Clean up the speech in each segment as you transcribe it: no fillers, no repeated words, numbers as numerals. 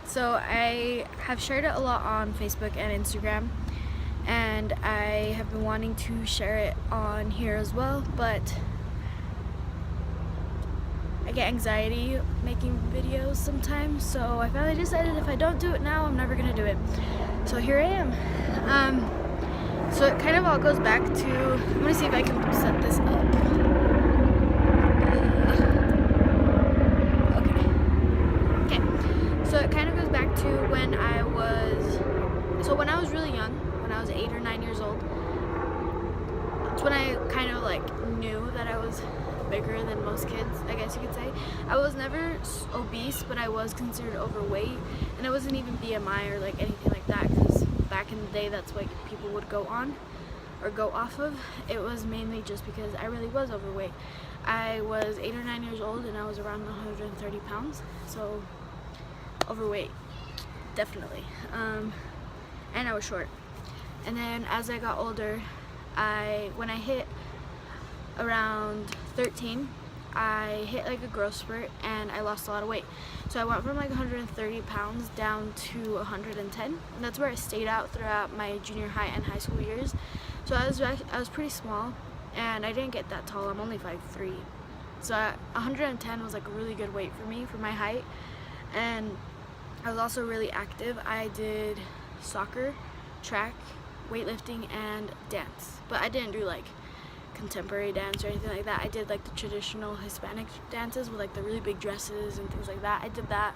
So I have shared it a lot on Facebook and Instagram, and I have been wanting to share it on here as well, but I get anxiety making videos sometimes, so I finally decided if I don't do it now, I'm never gonna do it. So here I am. So it kind of all goes back to, I'm gonna see if I can set this up. So it kind of goes back to when I was really young, when I was 8 or 9 years old. It's when I kind of knew that I was bigger than most kids, I guess you could say. I was never obese, but I was considered overweight, and it wasn't even BMI or anything like that, because back in the day that's what people would go on or go off of. It was mainly just because I really was overweight. I was 8 or 9 years old and I was around 130 pounds, so overweight, definitely. And I was short. And then as I got older, when I hit around 13, I hit a growth spurt and I lost a lot of weight. So I went from 130 pounds down to 110, and that's where I stayed out throughout my junior high and high school years. So I was pretty small, and I didn't get that tall. I'm only 5'3". So 110 was a really good weight for me for my height. And I was also really active. I did soccer, track, weightlifting, and dance. But I didn't do contemporary dance or anything like that. I did the traditional Hispanic dances with the really big dresses and things like that. I did that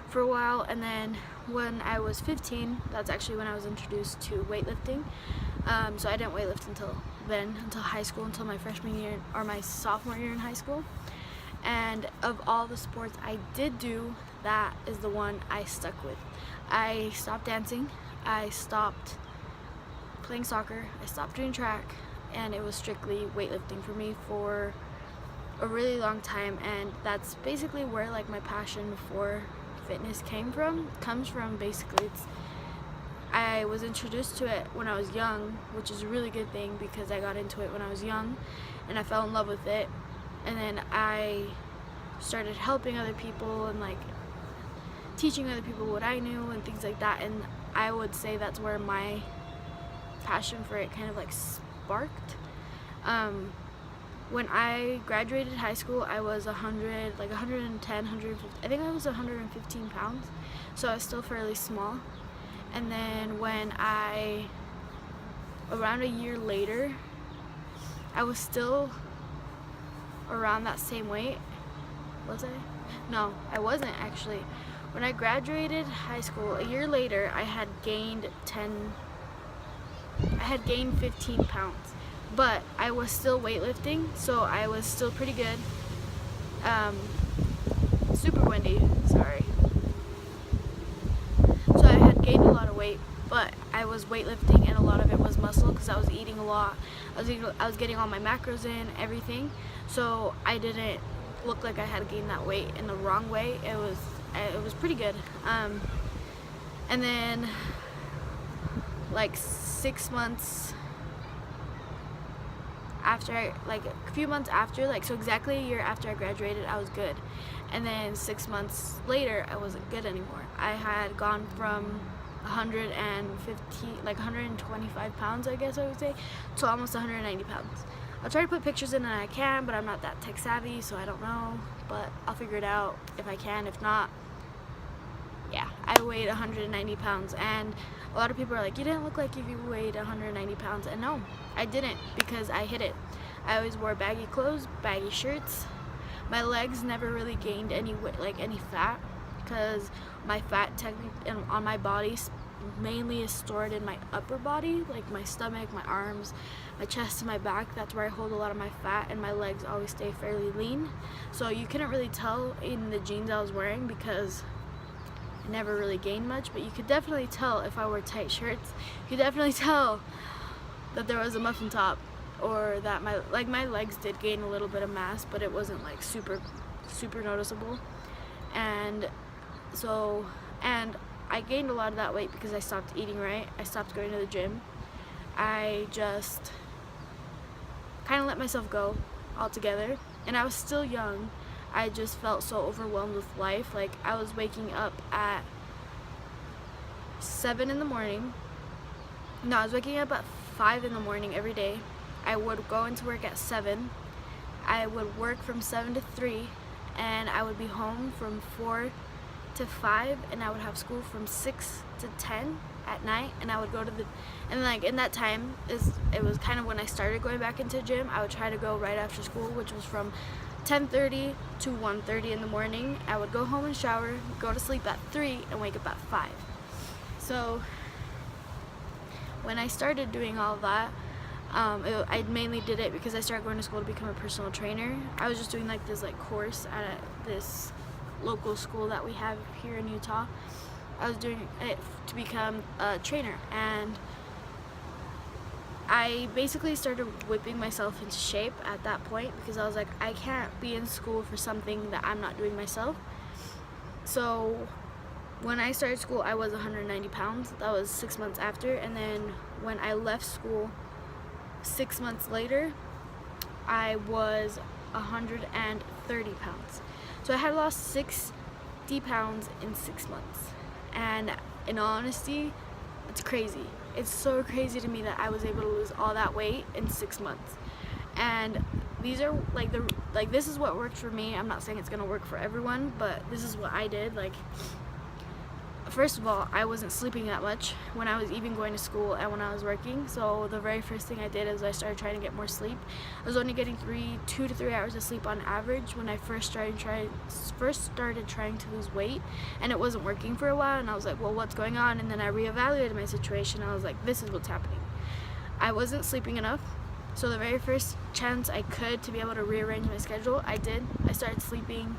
for a while, and then when I was 15, that's actually when I was introduced to weightlifting. So I didn't weightlift until high school, until my freshman year or my sophomore year in high school. And of all the sports I did do, that is the one I stuck with. I stopped dancing, I stopped playing soccer, I stopped doing track, and it was strictly weightlifting for me for a really long time. And that's basically where my passion for fitness comes from. Basically, I was introduced to it when I was young, which is a really good thing because I got into it when I was young and I fell in love with it. And then I started helping other people and teaching other people what I knew and things like that. And I would say that's where my passion for it kind of sparked. When I graduated high school, I was 110, 150, I think I was 115 pounds, so I was still fairly small. And then around a year later, I was still around that same weight. Was I? No, I wasn't actually. When I graduated high school, a year later, I had gained 15 pounds. But I was still weightlifting, so I was still pretty good. Super windy, sorry. So I had gained a lot of weight, but I was weightlifting, and a lot of it was muscle because I was eating a lot. I was getting all my macros in, everything. So I didn't look like I had gained that weight in the wrong way. It was pretty good. And then 6 months after, a few months after, so exactly a year after I graduated, I was good. And then 6 months later, I wasn't good anymore. I had gone from 125 pounds, I guess I would say, to almost 190 pounds. I'll try to put pictures in and I can, but I'm not that tech savvy, so I don't know. But I'll figure it out if I can. If not, yeah, I weighed 190 pounds. And a lot of people are like, you didn't look like if you weighed 190 pounds. And no, I didn't, because I hit it. I always wore baggy clothes, baggy shirts. My legs never really gained any fat, because my fat on my body mainly is stored in my upper body, my stomach, my arms, my chest, and my back. That's where I hold a lot of my fat, and my legs always stay fairly lean. So you couldn't really tell in the jeans I was wearing because I never really gained much, but you could definitely tell if I wore tight shirts. You could definitely tell that there was a muffin top, or that my legs did gain a little bit of mass, but it wasn't super noticeable. And I gained a lot of that weight because I stopped eating right. I stopped going to the gym. I just kind of let myself go altogether. And I was still young. I just felt so overwhelmed with life. Like, I was waking up at 7 in the morning. No, I was waking up at 5 in the morning every day. I would go into work at 7. I would work from 7 to 3, and I would be home from 4 to 5, and I would have school from 6 to 10 at night, and I would go to the, and like in that time, it was kind of when I started going back into gym. I would try to go right after school, which was from 10:30 to 1:30 in the morning. I would go home and shower, go to sleep at 3, and wake up at 5. So when I started doing all of that, I mainly did it because I started going to school to become a personal trainer. I was just doing like this course at this local school that we have here in Utah. I was doing it to become a trainer, and I basically started whipping myself into shape at that point because I was like, I can't be in school for something that I'm not doing myself. So when I started school, I was 190 pounds. That was 6 months after. And then when I left school 6 months later, I was 130 pounds. So I had lost 60 pounds in 6 months. And in all honesty, it's crazy. It's so crazy to me that I was able to lose all that weight in 6 months. And these are this is what worked for me. I'm not saying it's gonna work for everyone, but this is what I did. Like, first of all, I wasn't sleeping that much when I was even going to school and when I was working. So the very first thing I did is I started trying to get more sleep. I was only getting 2 to 3 hours of sleep on average when I first started trying to lose weight, and it wasn't working for a while. And I was like, well, what's going on? And then I reevaluated my situation. I was like, this is what's happening. I wasn't sleeping enough. So the very first chance I could to be able to rearrange my schedule, I did. I started sleeping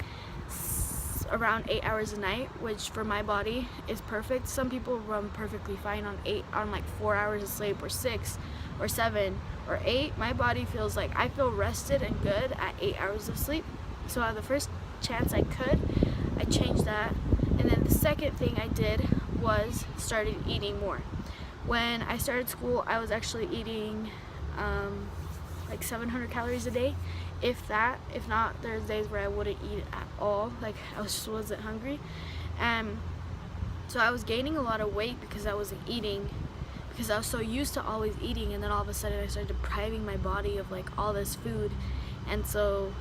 around 8 hours a night, which for my body is perfect. Some people run perfectly fine on like 4 hours of sleep, or 6 or 7 or 8. My body feels like I feel rested and good at 8 hours of sleep. So the first chance I could, I changed that. And then the second thing I did was started eating more. When I started school, I was actually eating like 700 calories a day, if that. If not, there's days where I wouldn't eat at all. Like, I just wasn't hungry. So I was gaining a lot of weight because I wasn't eating, because I was so used to always eating, and then all of a sudden I started depriving my body of like all this food, and so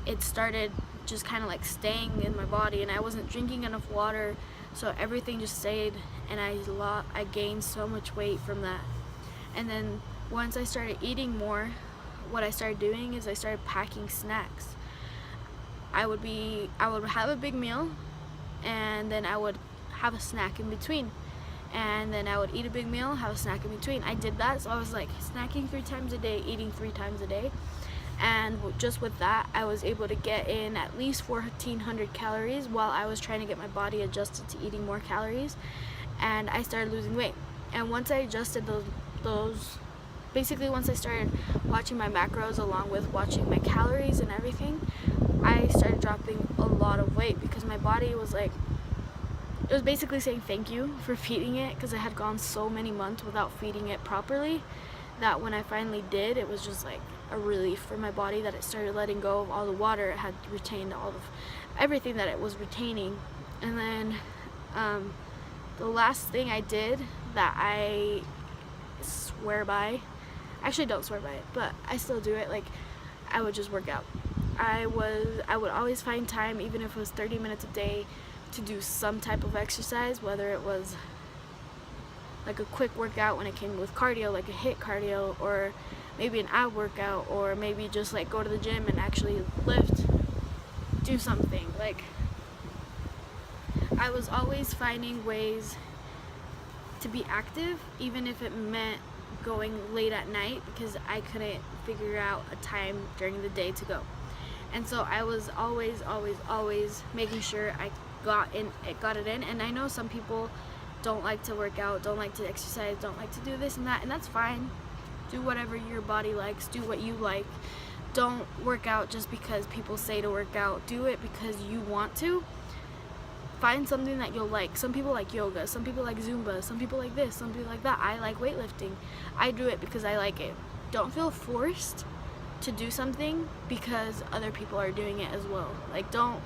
it started just kind of like staying in my body, and I wasn't drinking enough water, so everything just stayed, and I gained so much weight from that. And then once I started eating more, what I started doing is I started packing snacks. I would have a big meal, and then I would have a snack in between, and then I would eat a big meal, have a snack in between. I did that, so I was like snacking 3 times a day, eating 3 times a day, and just with that, I was able to get in at least 1,400 calories while I was trying to get my body adjusted to eating more calories, and I started losing weight. And once I adjusted basically once I started watching my macros along with watching my calories and everything, I started dropping a lot of weight because my body was like, it was basically saying thank you for feeding it, because I had gone so many months without feeding it properly that when I finally did, it was just like a relief for my body that it started letting go of all the water. It had retained all of everything that it was retaining. And then the last thing I did that I swear by, actually don't swear by it, but I still do it, like, I would just work out. I would always find time, even if it was 30 minutes a day, to do some type of exercise, whether it was like a quick workout when it came with cardio, like a HIIT cardio, or maybe an ab workout, or maybe just like go to the gym and actually lift, do something. Like, I was always finding ways to be active, even if it meant going late at night, because I couldn't figure out a time during the day to go. And so I was always making sure I got it in. And I know some people don't like to work out, don't like to exercise, don't like to do this and that, and that's fine. Do whatever your body likes, do what you like. Don't work out just because people say to work out. Do it because you want to. Find something that you'll like. Some people like yoga, some people like Zumba, some people like this, some people like that. I like weightlifting. I do it because I like it. Don't feel forced to do something because other people are doing it as well. Like, don't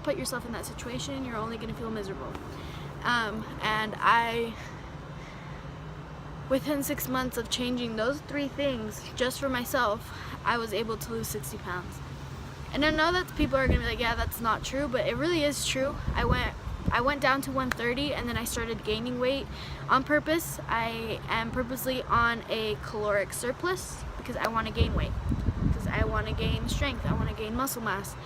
put yourself in that situation. You're only gonna feel miserable. And within 6 months of changing those 3 things just for myself, I was able to lose 60 pounds. And I know that people are gonna be like, yeah, that's not true, but it really is true. I went down to 130 and then I started gaining weight on purpose. I am purposely on a caloric surplus because I want to gain weight, because I want to gain strength, I want to gain muscle mass.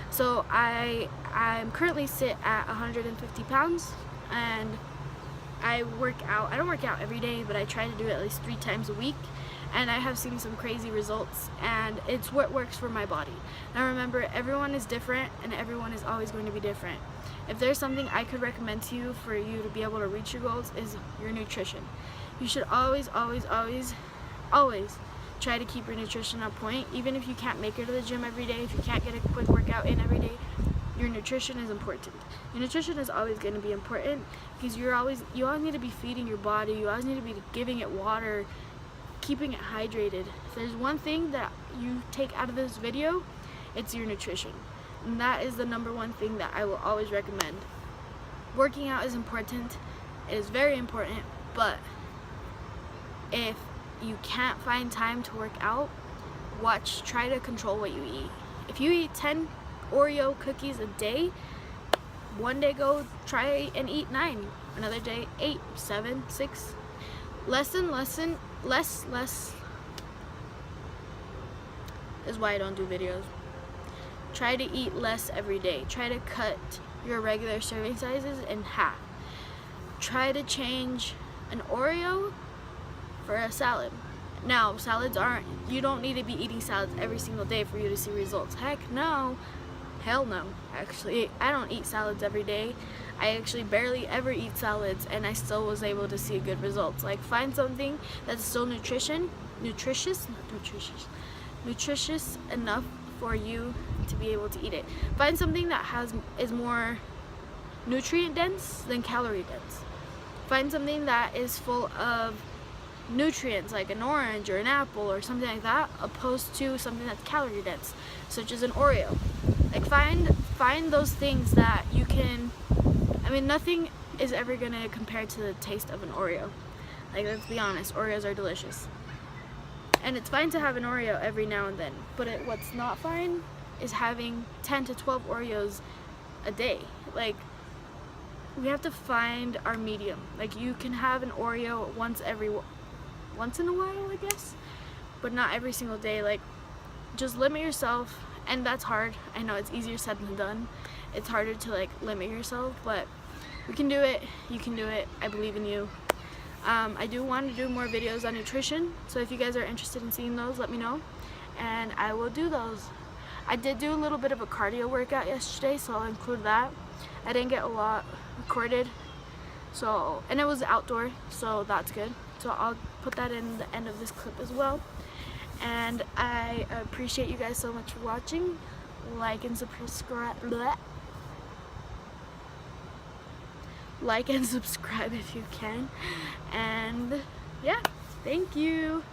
So I'm currently sit at 150 pounds, and I work out. I don't work out every day, but I try to do it at least 3 times a week, and I have seen some crazy results, and it's what works for my body. Now remember, everyone is different and everyone is always going to be different. If there's something I could recommend to you for you to be able to reach your goals, is your nutrition. You should always try to keep your nutrition on point. Even if you can't make it to the gym every day, if you can't get a quick workout in every day, your nutrition is important. Your nutrition is always going to be important because you always need to be feeding your body. You always need to be giving it water, keeping it hydrated. If there's one thing that you take out of this video, it's your nutrition. And that is the #1 thing that I will always recommend. Working out is important. It is very important, but if you can't find time to work out, try to control what you eat. If you eat 10 Oreo cookies a day, one day go try and eat 9, another day 8, 7, 6. Less is why I don't do videos. Try to eat less every day. Try to cut your regular serving sizes in half. Try to change an Oreo for a salad. Now, you don't need to be eating salads every single day for you to see results. Heck no. Hell no. Actually, I don't eat salads every day. I actually barely ever eat salads, and I still was able to see good results. Like, find something that's still nutritious enough for you to be able to eat it. Find something that is more nutrient dense than calorie dense. Find something that is full of nutrients, like an orange or an apple or something like that, opposed to something that's calorie dense, such as an Oreo. Like, find those things that you can. I mean, nothing is ever gonna compare to the taste of an Oreo. Like, let's be honest, Oreos are delicious. And it's fine to have an Oreo every now and then, but what's not fine is having 10 to 12 Oreos a day. Like, we have to find our medium. Like, you can have an Oreo once in a while, I guess, but not every single day. Like, just limit yourself, and that's hard. I know it's easier said than done. It's harder to, like, limit yourself, but we can do it. You can do it. I believe in you. I do want to do more videos on nutrition, so if you guys are interested in seeing those, let me know, and I will do those. I did do a little bit of a cardio workout yesterday, so I'll include that. I didn't get a lot recorded, and it was outdoor, so that's good. So I'll put that in the end of this clip as well. And I appreciate you guys so much for watching. Like and subscribe. Like and subscribe if you can. And yeah, thank you.